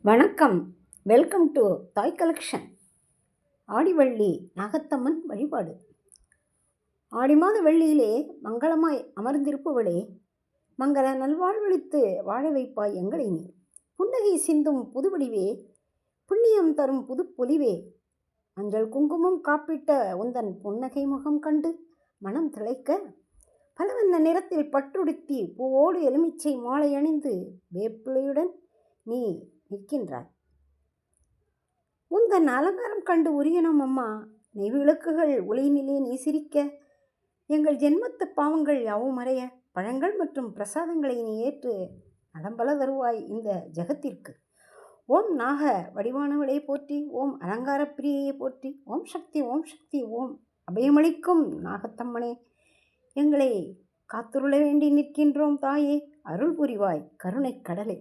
வணக்கம். Welcome to தாய் collection. ஆடிவள்ளி Nagathamman வழிபாடு. ஆடி மாத வெள்ளியிலே மங்களமாய் அமர்ந்திருப்பவளே, மங்கள நல்வாழ்வளித்து வாழ வைப்பாய் எங்களை நீ. புன்னகை சிந்தும் புதுவடிவே, புண்ணியம் தரும் புது பொலிவே, மஞ்சள் குங்குமம் காப்பிட்ட உந்தன் புன்னகை முகம் கண்டு மனம் திளைக்க, பலவண்ண நிறத்தில் பட்டுடுத்தி பூவோடு எலுமிச்சை மாலை அணிந்து வேப்பிலையுடன் நீ நிற்கின்றாய். உந்தன் அலங்காரம் கண்டு உரியணும் அம்மா. நெய்விளக்குகள் ஒளியினிலே நீ சிரிக்க, எங்கள் ஜென்மத்து பாவங்கள் யாவும் மறைய, பழங்கள் மற்றும் பிரசாதங்களை நீ ஏற்று நலம்பல தருவாய் இந்த ஜெகத்திற்கு. ஓம் நாக வடிவானவளே போற்றி, ஓம் அலங்கார பிரியையை போற்றி, ஓம் சக்தி ஓம் சக்தி ஓம் அபயமளிக்கும் நாகத்தம்மனே, எங்களை காத்துருள வேண்டி நிற்கின்றோம் தாயே, அருள் புரிவாய் கருணை கடலே.